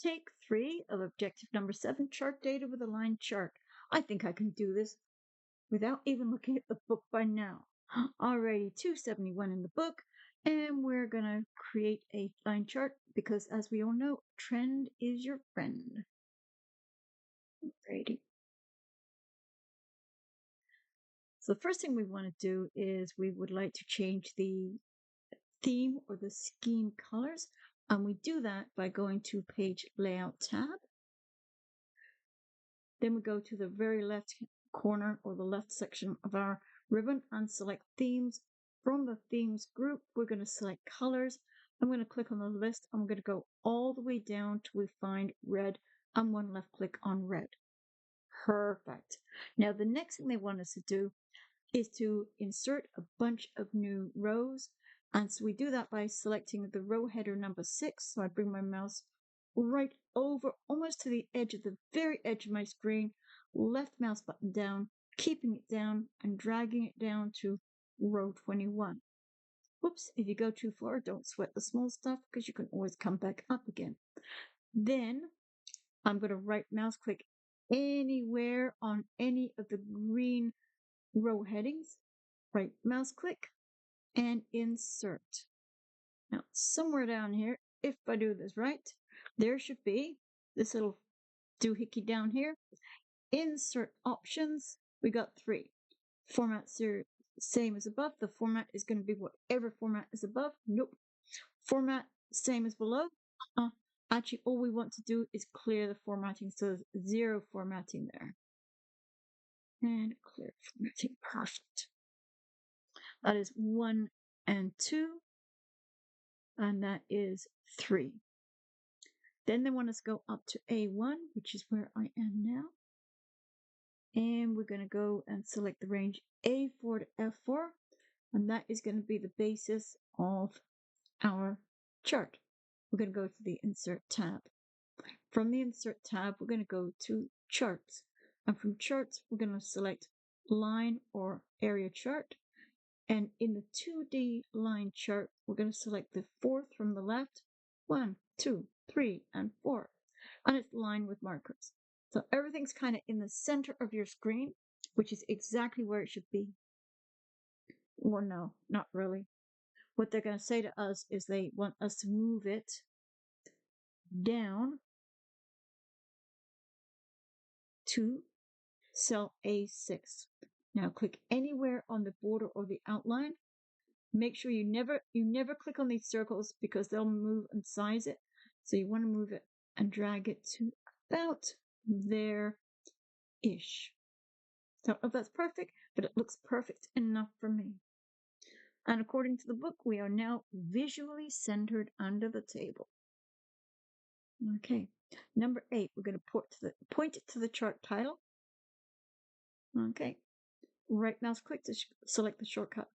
Take 3 of objective number 7, chart data with a line chart. I think I can do this without even looking at the book by now. Alrighty, 271 in the book, and we're gonna create a line chart because, as we all know, trend is your friend. Alrighty. So the first thing we want to do is we would like to change the theme or the scheme colors, and we do that by going to Page Layout tab. Then we go to the very left corner or the left section of our ribbon and select Themes. From the Themes group, we're going to select Colors. I'm going to click on the list. I'm going to go all the way down till we find red and one left click on red. Perfect. Now the next thing they want us to do is to insert a bunch of new rows. And so we do that by selecting the row header number 6. So I bring my mouse right over almost to the edge of the very edge of my screen, left mouse button down, keeping it down and dragging it down to row 21. Whoops, if you go too far, don't sweat the small stuff because you can always come back up again. Then I'm going to right mouse click anywhere on any of the green row headings, right mouse click, and insert. Now, somewhere down here, if I do this right, there should be this little doohickey down here. Insert options. We got 3. Format same as above. The format is going to be whatever format is above. Nope. Format same as below. Actually, all we want to do is clear the formatting, so there's 0 formatting there. And clear formatting. Perfect. That is 1 and 2. And that is 3. Then they want us to go up to A1, which is where I am now. And we're going to go and select the range A4 to F4. And that is going to be the basis of our chart. We're going to go to the Insert tab. From the Insert tab, we're going to go to Charts. And from Charts, we're going to select Line or Area Chart. And in the 2D line chart, we're going to select the 4th from the left. 1, 2, 3, and 4. And it's lined with markers. So everything's kind of in the center of your screen, which is exactly where it should be. Well, no, not really. What they're going to say to us is they want us to move it down to cell A6. Now click anywhere on the border or the outline. Make sure you never click on these circles because they'll move and size it. So you want to move it and drag it to about there-ish. Don't know if that's perfect, but it looks perfect enough for me. And according to the book, we are now visually centered under the table. Okay, number 8, we're going to point it to the chart title. Okay, right mouse click to select the shortcut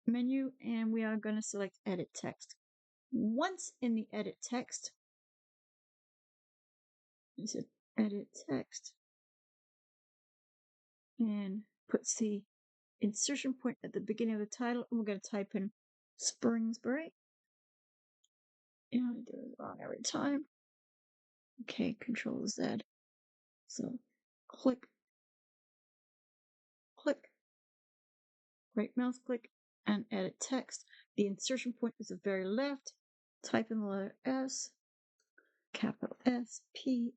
menu, and we are going to select Edit Text. Once in the Edit Text, is it Edit Text? And puts the insertion point at the beginning of the title, and we're going to type in Springsbury. Yeah, I do it wrong every time. Okay, Control Z. So click, right mouse click, and edit text. The insertion point is the very left. Type in the letter S, capital S, Springbury,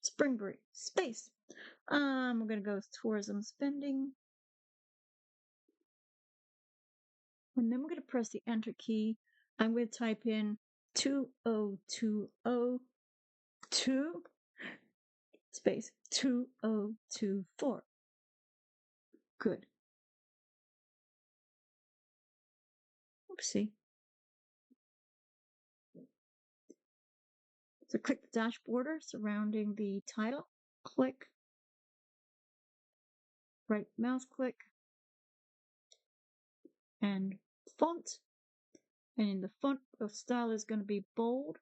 Springbury, space. We're going to go with tourism spending. And then we're going to press the Enter key. I'm going to type in 20202 space 2024. Good. Oopsie. So click the dash border surrounding the title. Click. Right mouse click. And font. And in the font of style is going to be bold.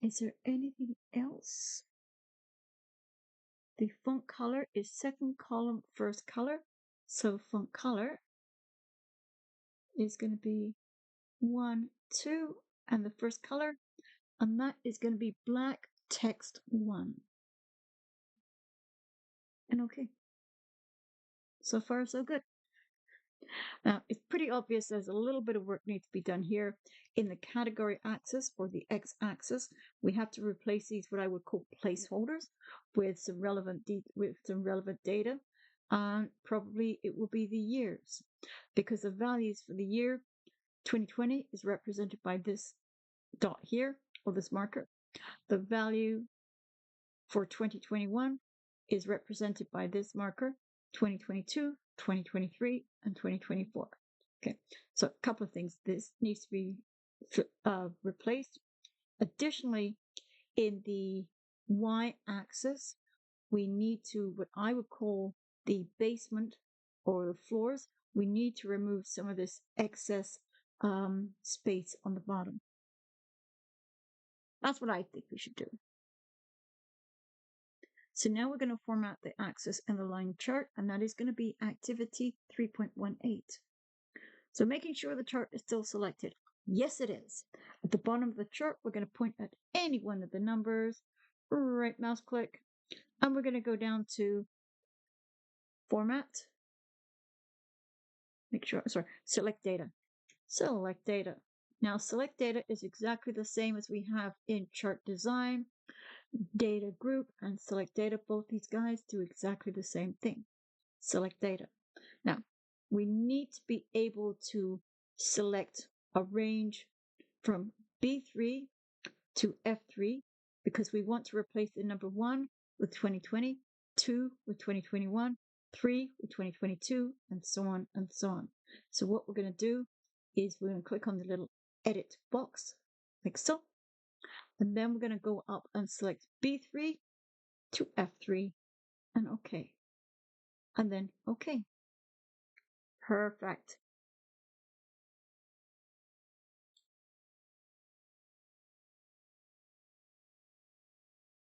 Is there anything else? The font color is second column, first color. So font color is going to be 1, 2, and the first color, and that is going to be black text 1. And okay. So far, so good. Now, it's pretty obvious there's a little bit of work needs to be done here. In the category axis or the x-axis, we have to replace these what I would call placeholders with some relevant data. Probably it will be the years, because the values for the year 2020 is represented by this dot here, or this marker. The value for 2021 is represented by this marker, 2022, 2023, and 2024. Okay, so a couple of things. This needs to be replaced. Additionally, in the y-axis, we need to, what I would call the basement or the floors, we need to remove some of this excess space on the bottom. That's what I think we should do. So now we're going to format the axis and the line chart, and that is going to be activity 3.18. So making sure the chart is still selected. Yes, it is. At the bottom of the chart, we're going to point at any one of the numbers, right mouse click, and we're going to go down to format. Select data. Select data. Now, select data is exactly the same as we have in chart design, data group, and select data. Both these guys do exactly the same thing. Select data. Now, we need to be able to select a range from B3 to F3 because we want to replace the number 1 with 2020, 2 with 2021, 3 with 2022, and so on and so on. So what we're going to do is we're going to click on the little edit box, like so, and then we're going to go up and select B3 to F3 and OK. And then OK. Perfect.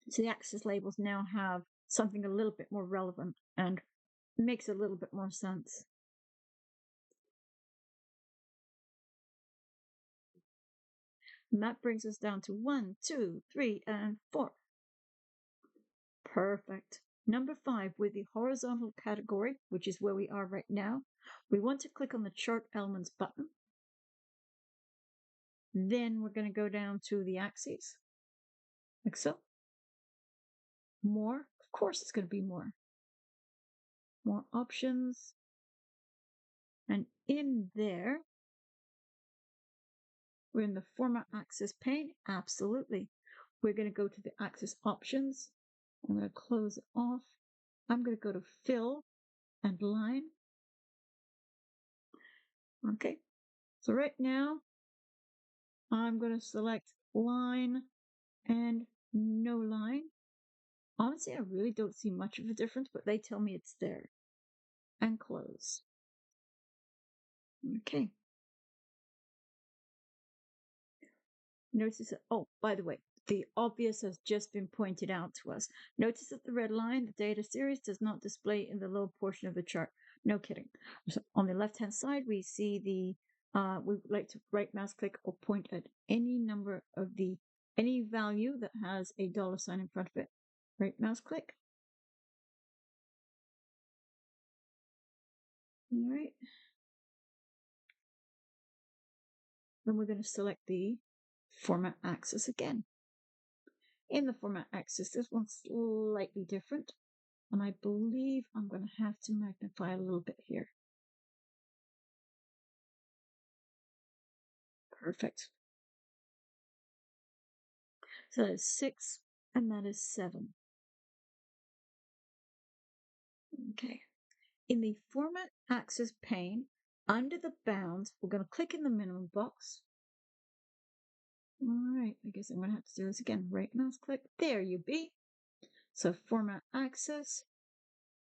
So the axis labels now have something a little bit more relevant and makes a little bit more sense. And that brings us down to 1, 2, 3, and 4. Perfect. Number 5, with the horizontal category, which is where we are right now, we want to click on the chart elements button. Then we're going to go down to the axes, like so. More, of course it's going to be more. More options. And in there, we're in the format axis pane. Absolutely. We're going to go to the axis options. I'm going to close it off. I'm going to go to fill and line. Okay. So right now, I'm going to select line and no line. Honestly, I really don't see much of a difference, but they tell me it's there. And close. Okay. Notice that, oh, by the way, the obvious has just been pointed out to us. Notice that the red line, the data series, does not display in the lower portion of the chart. No kidding. So on the left-hand side, we see the, we would like to right mouse click or point at any number of any value that has a $sign in front of it. Right mouse click. All right. Then we're going to select the format axis again. In the format axis, this one's slightly different. And I believe I'm going to have to magnify a little bit here. Perfect. So that is 6 and that is 7. Okay. In the format axis pane, under the bounds, we're going to click in the minimum box. All right, I guess I'm going to have to do this again. Right mouse click. There you be. So format axis,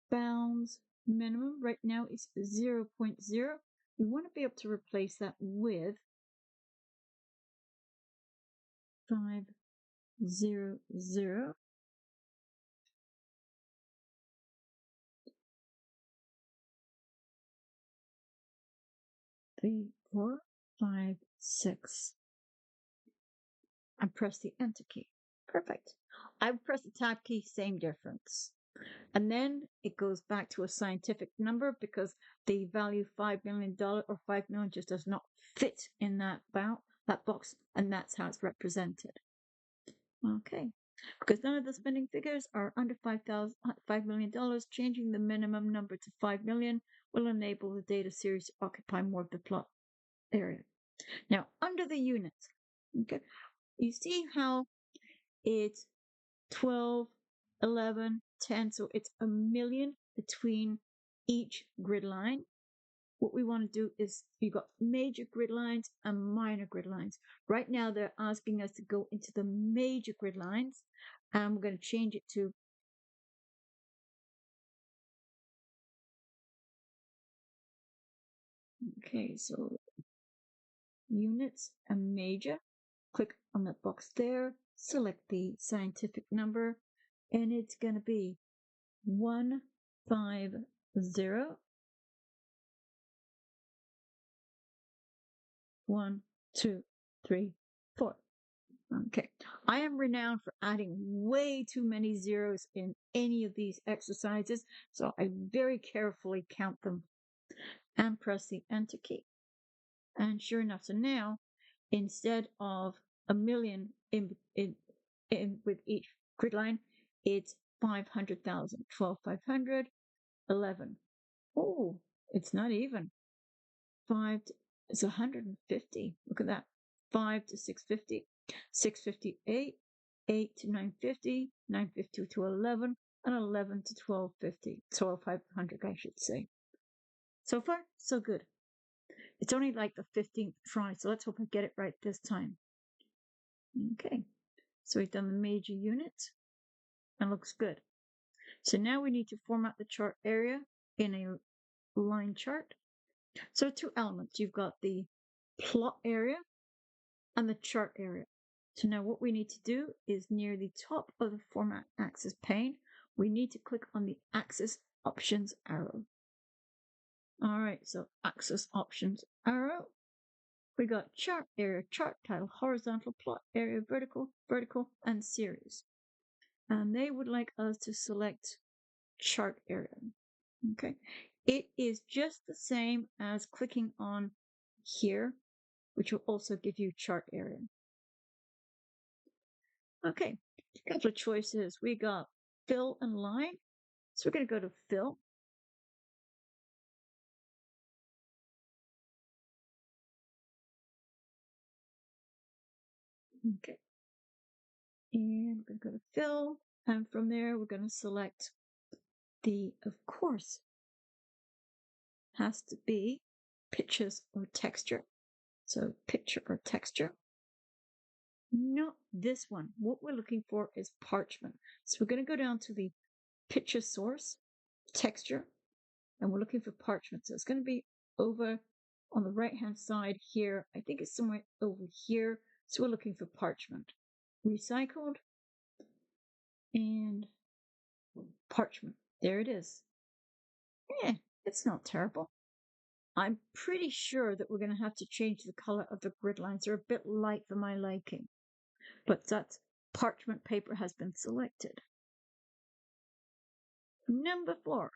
bounds, minimum. Right now is 0.0. We want to be able to replace that with 500. 3, 4, 5, 6. And press the Enter key. Perfect. I press the Tab key, same difference. And then it goes back to a scientific number because the value $5 million or 5 million just does not fit in that box, and that's how it's represented. Okay. Because none of the spending figures are under $5 million, changing the minimum number to 5 million will enable the data series to occupy more of the plot area. Now, under the units, okay, you see how it's 12, 11, 10, so it's a million between each grid line. What we want to do is you've got major grid lines and minor grid lines. Right now, they're asking us to go into the major grid lines, and we're going to change it to okay, so units and major. Click on that box there, select the scientific number, and it's going to be 150 1, 2, 3, 4. Okay, I am renowned for adding way too many zeros in any of these exercises, so I very carefully count them and press the Enter key. And sure enough, so now instead of a million in with each grid line, it's 500,000. 12, 500, 11. Oh, it's not even. 5 to, it's 150. Look at that. 5 to 650, 658, 8 to 950, 950 to 11, and 11 to 1250. 12,500, I should say. So far, so good. It's only like the 15th try, so let's hope I get it right this time. Okay, so we've done the major unit and looks good. So now we need to format the chart area in a line chart. So 2 elements, you've got the plot area and the chart area. So now what we need to do is near the top of the format axis pane, we need to click on the axis options arrow. All right, so axis options arrow. We got chart area, chart title, horizontal, plot area, vertical, and series. And they would like us to select chart area. Okay, it is just the same as clicking on here, which will also give you chart area. Okay, a couple of choices. We got fill and line. So we're going to go to fill. Okay. And we're going to go to fill. And from there, we're going to select the, of course, has to be pictures or texture. So picture or texture. Not this one. What we're looking for is parchment. So we're going to go down to the picture source, texture, and we're looking for parchment. So it's going to be over on the right-hand side here. I think it's somewhere over here. So we're looking for parchment. Recycled and parchment. There it is. Yeah, it's not terrible. I'm pretty sure that we're going to have to change the color of the grid lines. They're a bit light for my liking. But that parchment paper has been selected. Number 4.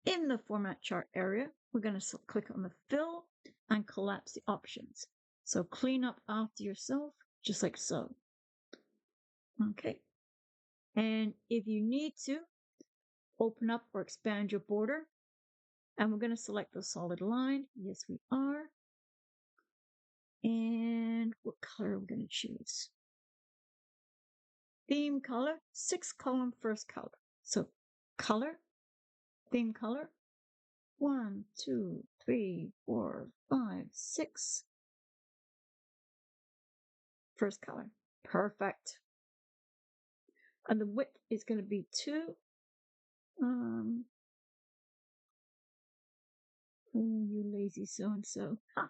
In the format chart area, we're going to click on the fill and collapse the options. So clean up after yourself, just like so. Okay. And if you need to, open up or expand your border. And we're going to select the solid line. Yes, we are. And what color are we going to choose? Theme color, 6-column first color. So color, theme color, 1, 2, 3, 4, 5, 6. First color. Perfect. And the width is going to be 2. Oh, you lazy so-and-so. Ah.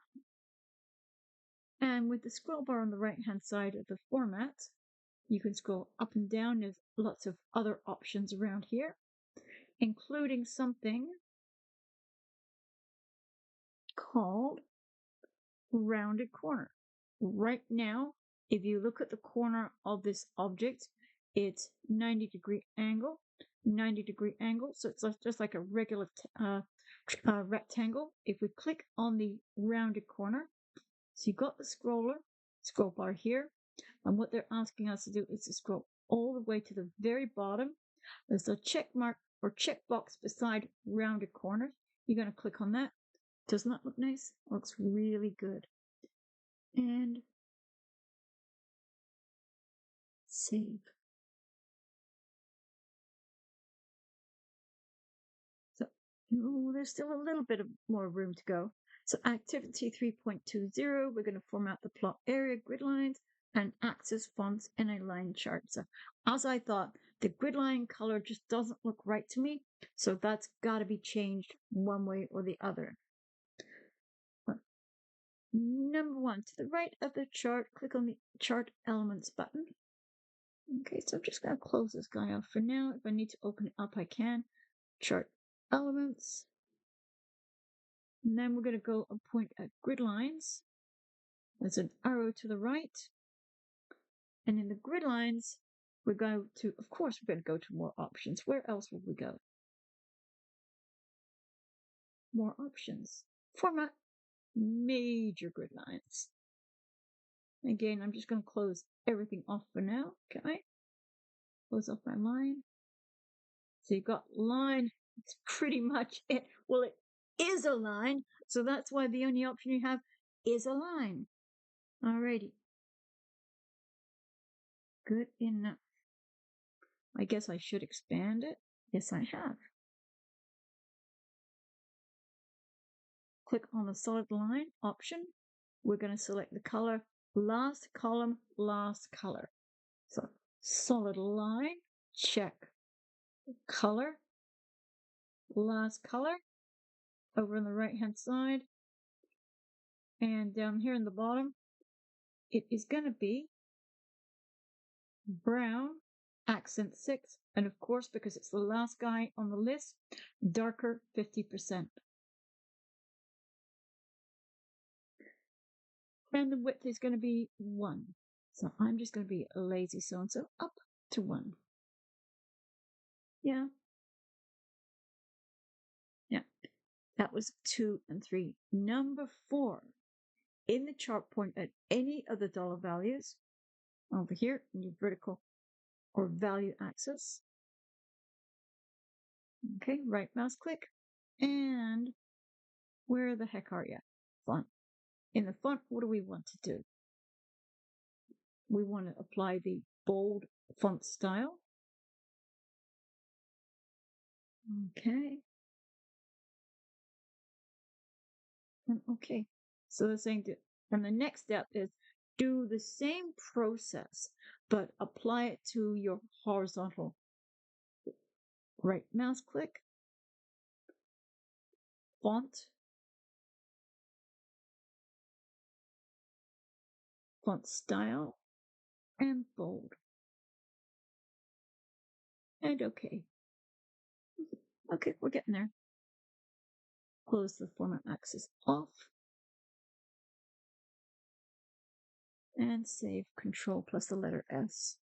And with the scroll bar on the right-hand side of the format, you can scroll up and down. There's lots of other options around here, including something called rounded corner. right now, if you look at the corner of this object, it's 90-degree angle, 90-degree angle. So it's just like a regular rectangle. If we click on the rounded corner, so you've got the scroll bar here, and what they're asking us to do is to scroll all the way to the very bottom. There's a check mark or checkbox beside rounded corners. You're going to click on that. Doesn't that look nice? Looks really good. And save. So there's still a little bit of more room to go. So activity 3.20, we're going to format the plot area grid lines and axis fonts in a line chart. So as I thought, the grid line color just doesn't look right to me. So that's got to be changed one way or the other. Number 1, to the right of the chart, click on the chart elements button. Okay, so I'm just going to close this guy off for now. If I need to open it up, I can. Chart elements. And then we're going to go and point at grid lines. There's an arrow to the right. And in the grid lines, we're going to, of course, we're going to go to more options. Where else will we go? More options. Format major grid lines. Again, I'm just going to close everything off for now. Okay. Close off my line. So you've got line. It's pretty much it. Well, it is a line. So that's why the only option you have is a line. Alrighty. Good enough. I guess I should expand it. Yes, I have. Click on the solid line option. We're going to select the color, last column, last color. So solid line, check. Color, last color, over on the right hand side. And down here in the bottom, it is going to be brown, accent 6. And of course, because it's the last guy on the list, darker 50%. And the width is going to be 1. So I'm just going to be a lazy so-and-so up to 1. Yeah. Yeah. That was 2 and 3. Number 4. In the chart, point at any of the dollar values over here in your vertical or value axis. Okay, right mouse click. And where the heck are you? Font. In the font, what do we want to do? We want to apply the bold font style. Okay. And okay. So they're saying that, and the next step is do the same process, but apply it to your horizontal. Right mouse click, font, font style, and bold. And okay. Okay, we're getting there. Close the format axis off. And save, Control plus the letter S.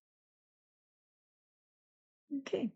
Okay.